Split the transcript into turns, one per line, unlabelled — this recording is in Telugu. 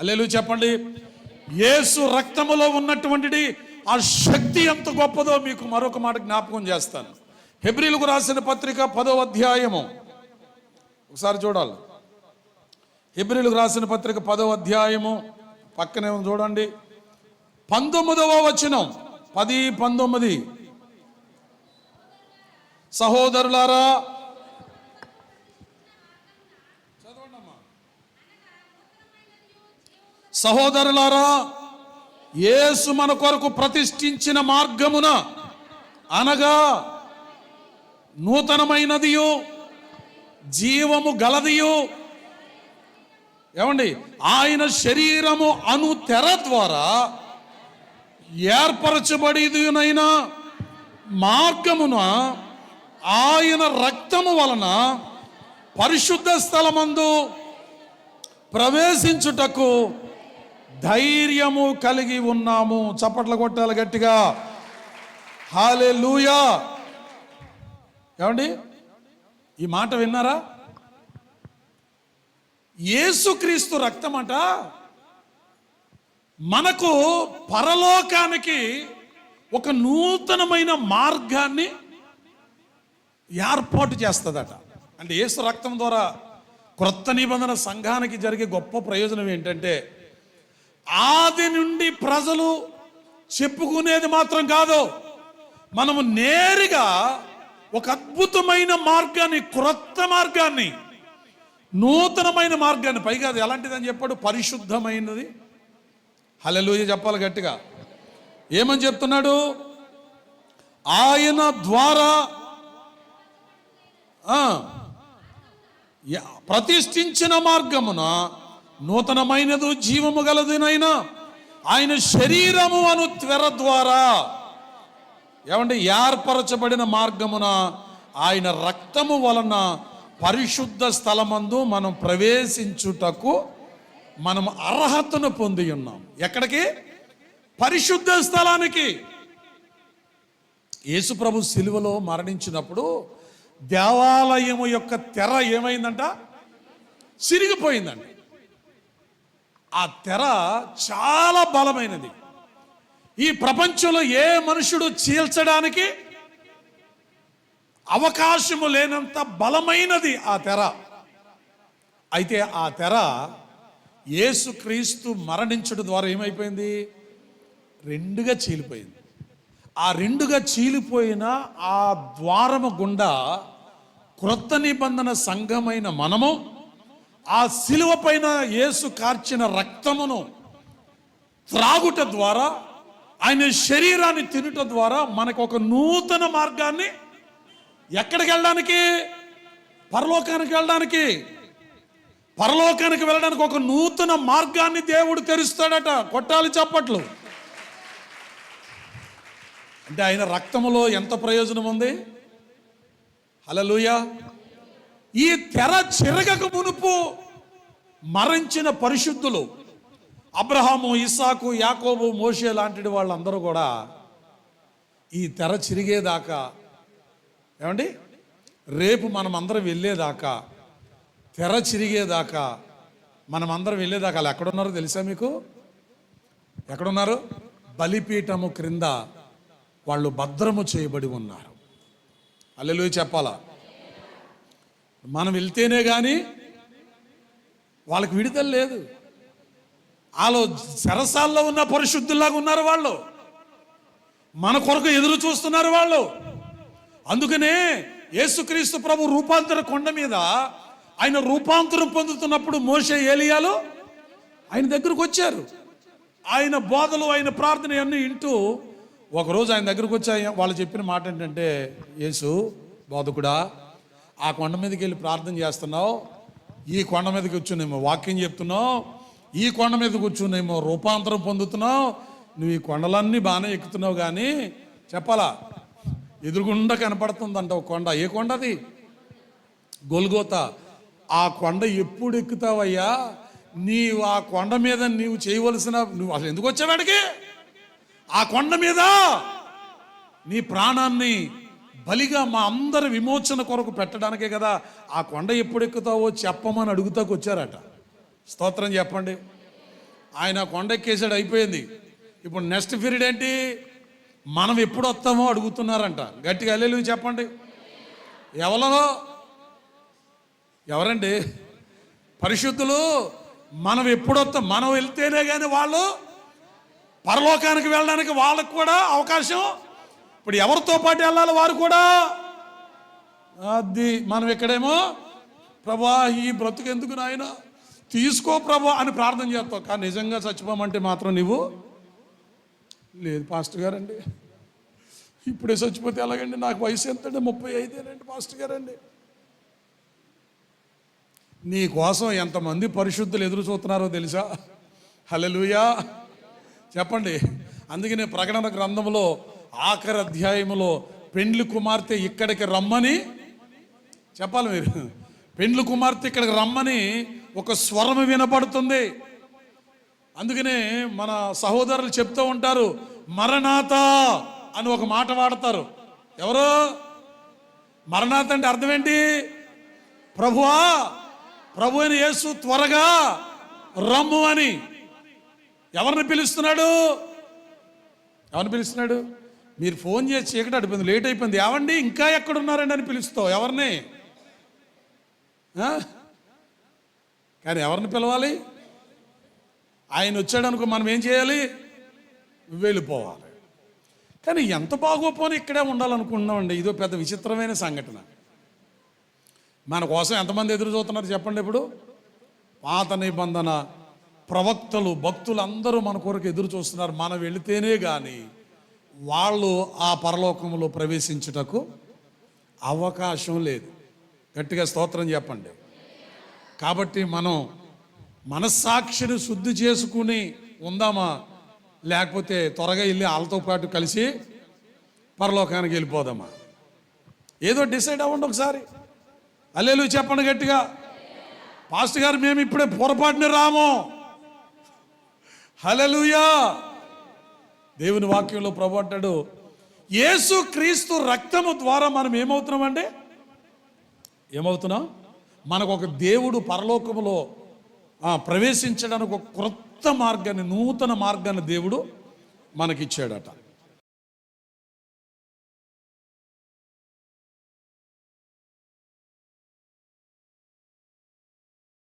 హల్లెలూయా చెప్పండి. యేసు రక్తములో ఉన్నటువంటి ఆ శక్తి ఎంత గొప్పదో మీకు మరొక మాట జ్ఞాపకం చేస్తాను. హెబ్రీలకు రాసిన పత్రిక 10వ అధ్యాయము ఒకసారి చూడాలి. హెబ్రీలకు రాసిన పత్రిక 10వ అధ్యాయము పక్కనే చూడండి, 19వ వచనం. 10:19 సహోదరులారా, సహోదరులారా, యేసు మన కొరకు ప్రతిష్ఠించిన మార్గమున అనగా నూతనమైనదియు జీవము గలదియు, ఏమండి, ఆయన శరీరము అను తెర ద్వారా ఏర్పరచబడినైనా మార్గమున ఆయన రక్తము వలన పరిశుద్ధ స్థలమందు ప్రవేశించుటకు ధైర్యము కలిగి ఉన్నాము. చప్పట్లు కొట్టాలి గట్టిగా. హల్లెలూయా. ఏమండి, ఈ మాట విన్నారా? యేసుక్రీస్తు రక్తమట మనకు పరలోకానికి ఒక నూతనమైన మార్గాన్ని ఏర్పాటు చేస్తుందట. అంటే యేసు రక్తం ద్వారా క్రొత్త నిబంధన సంఘానికి జరిగే గొప్ప ప్రయోజనం ఏంటంటే, ఆది నుండి ప్రజలు చెప్పుకునేది మాత్రం కాదు, మనము నేరుగా ఒక అద్భుతమైన మార్గాన్ని, క్రొత్త మార్గాన్ని, నూతనమైన మార్గాన్ని, పైగా అది ఎలాంటిదని చెప్పాడు? పరిశుద్ధమైనది. హల్లెలూయా చెప్పాలి గట్టిగా. ఏమని చెప్తున్నాడు? ఆయన ద్వారా ప్రతిష్ఠించిన మార్గమున నూతనమైనదు జీవము గలదినైనా ఆయన శరీరము అను త్వర ద్వారా, ఏమంటే ఏర్పరచబడిన మార్గమున ఆయన రక్తము వలన పరిశుద్ధ స్థలమందు మనం ప్రవేశించుటకు మనం అర్హతను పొంది ఉన్నాం. ఎక్కడికి? పరిశుద్ధ స్థలానికి. యేసు ప్రభు సిలువలో మరణించినప్పుడు దేవాలయము యొక్క తెర ఏమైందంట? చిరిగిపోయిందండి. ఆ తెర చాలా బలమైనది. ఈ ప్రపంచంలో ఏ మనుషుడు చీల్చడానికి అవకాశము లేనంత బలమైనది ఆ తెర. అయితే ఆ తెర యేసుక్రీస్తు మరణించడం ద్వారా ఏమైపోయింది? రెండుగా చీలిపోయింది. ఆ రెండుగా చీలిపోయిన ఆ ద్వారము గుండా క్రొత్త నిబంధన సంఘమైన మనము ఆ సిలువ పైన యేసు కార్చిన రక్తమును త్రాగుట ద్వారా, ఆయన శరీరాన్ని తినుట ద్వారా మనకు ఒక నూతన మార్గాన్ని, ఎక్కడికి వెళ్ళడానికి? పరలోకానికి వెళ్ళడానికి. పరలోకానికి వెళ్ళడానికి ఒక నూతన మార్గాన్ని దేవుడు తెరుస్తాడట. కొట్టాలి చప్పట్లు. అంటే ఆయన రక్తములో ఎంత ప్రయోజనం ఉంది? హల్లెలూయా. ఈ తెర చిరగక మునుపు మరణించిన పరిశుద్ధులు అబ్రహాము, ఇస్సాకు, యాకోబు, మోషే లాంటి వాళ్ళందరూ కూడా ఈ తెర చిరిగేదాకా, ఏమండి, రేపు మనమందరం వెళ్ళేదాకా, తెర చిరిగేదాకా, మనమందరం వెళ్ళేదాకా వాళ్ళు ఎక్కడున్నారో తెలుసా మీకు? ఎక్కడున్నారు? బలిపీఠము క్రింద వాళ్ళు భద్రము చేయబడి ఉన్నారు. హల్లెలూయా చెప్పాలా? మనం వెళ్తేనే కానీ వాళ్ళకి విడుదల లేదు. వాళ్ళు చెరసాల్లో ఉన్న పరిశుద్ధుల్లాగా ఉన్నారు. వాళ్ళు మన కొరకు ఎదురు చూస్తున్నారు వాళ్ళు. అందుకనే యేసుక్రీస్తు ప్రభు రూపాంతర కొండ మీద ఆయన రూపాంతరం పొందుతున్నప్పుడు మోషే, ఏలియాలు ఆయన దగ్గరకు వచ్చారు. ఆయన బోధలు, ఆయన ప్రార్థన అన్నీ వింటూ ఒకరోజు ఆయన దగ్గరకు వచ్చి వాళ్ళు చెప్పిన మాట ఏంటంటే, యేసు బోధకుడా, ఆ కొండ మీదకి వెళ్ళి ప్రార్థన చేస్తున్నావు, ఈ కొండ మీదకి కూర్చునేమో వాక్యం చెప్తున్నావు, ఈ కొండ మీద కూర్చునేమో రూపాంతరం పొందుతున్నావు, నువ్వు ఈ కొండలన్నీ బాగానే ఎక్కుతున్నావు, కానీ చెప్పాలా, ఎదురుగుండా కనపడుతుందంట ఒక కొండ. ఏ కొండ అది? గొల్గోతా. ఆ కొండ ఎప్పుడు ఎక్కుతావయ్యా? నీవు ఆ కొండ మీద నీవు చేయవలసిన, నువ్వు అసలు ఎందుకు వచ్చావాడికి? ఆ కొండ మీద నీ ప్రాణాన్ని బలిగా మా అందరి విమోచన కొరకు పెట్టడానికే కదా. ఆ కొండ ఎప్పుడు ఎక్కుతావో చెప్పమని అడుగుతాకు వచ్చారట. స్తోత్రం చెప్పండి. ఆయన కొండెక్కేసాడు, అయిపోయింది. ఇప్పుడు నెక్స్ట్ పీరియడ్ ఏంటి? మనం ఎప్పుడు వస్తామో అడుగుతున్నారంట. గట్టిగా హల్లెలూయా చెప్పండి. ఎవరండి? పరిశుద్ధులు. మనం ఎప్పుడు వస్తాం? మనం వెళ్తేనే కానీ వాళ్ళు పరలోకానికి వెళ్ళడానికి వాళ్ళకు కూడా అవకాశం. ఇప్పుడు ఎవరితో పాటు వెళ్ళాలి? వారు కూడా. అది మనం ఇక్కడేమో ప్రభా ఈ బ్రతుకెందుకు నాయన తీసుకో ప్రభా అని ప్రార్థన చేస్తావు, కానీ నిజంగా చచ్చిపోమంటే మాత్రం నువ్వు లేదు పాస్టర్ గారండి, ఇప్పుడే చచ్చిపోతే ఎలాగండి, నాకు వయసు ఎంతండి, 35 పాస్టర్ గారండి. నీ కోసం ఎంతమంది పరిశుద్ధులు ఎదురు చూస్తున్నారో తెలుసా? హల్లెలూయా చెప్పండి. అందుకనే ప్రకటన గ్రంథంలో ఆఖరి అధ్యాయములో పెండ్లి కుమార్తె ఇక్కడికి రమ్మని చెప్పాలి. మీరు పెండ్లి కుమార్తె ఇక్కడికి రమ్మని ఒక స్వరం వినపడుతుంది. అందుకనే మన సహోదరులు చెప్తూ ఉంటారు, మరణాత అని ఒక మాట వాడతారు. ఎవరు? మరణాత అంటే అర్థం ఏంటి? ప్రభువా, ప్రభు అయిన యేసు త్వరగా రమ్ము అని. ఎవరిని పిలుస్తున్నాడు? ఎవరిని పిలుస్తున్నాడు? మీరు ఫోన్ చేసి చీకటి అడిపోయింది, లేట్ అయిపోయింది, ఏవండి ఇంకా ఎక్కడున్నారండి అని పిలుస్తావు. ఎవరిని? కానీ ఎవరిని పిలవాలి? ఆయన వచ్చాడు అనుకో, మనం ఏం చేయాలి? వెళ్ళిపోవాలి. కానీ ఎంత బాగోపోని ఇక్కడే ఉండాలనుకుంటున్నామండి. ఇదో పెద్ద విచిత్రమైన సంఘటన. మన కోసం ఎంతమంది ఎదురు చూస్తున్నారు చెప్పండి. ఇప్పుడు పాత నిబంధన ప్రవక్తలు, భక్తులు అందరూ మన కొరకు ఎదురు చూస్తున్నారు. మనం వెళితేనే కానీ వాళ్ళు ఆ పరలోకంలో ప్రవేశించుటకు అవకాశం లేదు. గట్టిగా స్తోత్రం చెప్పండి. కాబట్టి మనం మనస్సాక్షిని శుద్ధి చేసుకుని ఉందామా, లేకపోతే త్వరగా వెళ్ళి వాళ్ళతో పాటు కలిసి పరలోకానికి వెళ్ళిపోదామా? ఏదో డిసైడ్ అవ్వండి ఒకసారి. హల్లెలూయా చెప్పండి గట్టిగా. పాస్టర్ గారు మేము ఇప్పుడే పొరపాటుని రాము. హల్లెలూయా. దేవుని వాక్యంలో ప్రభు అంటాడు, యేసు క్రీస్తు రక్తము ద్వారా మనం ఏమవుతున్నామండి? ఏమవుతున్నాం? మనకు ఒక దేవుడు పరలోకములో ప్రవేశించడానికి ఒక క్రొత్త మార్గాన్ని, నూతన మార్గాన్ని దేవుడు మనకిచ్చాడట.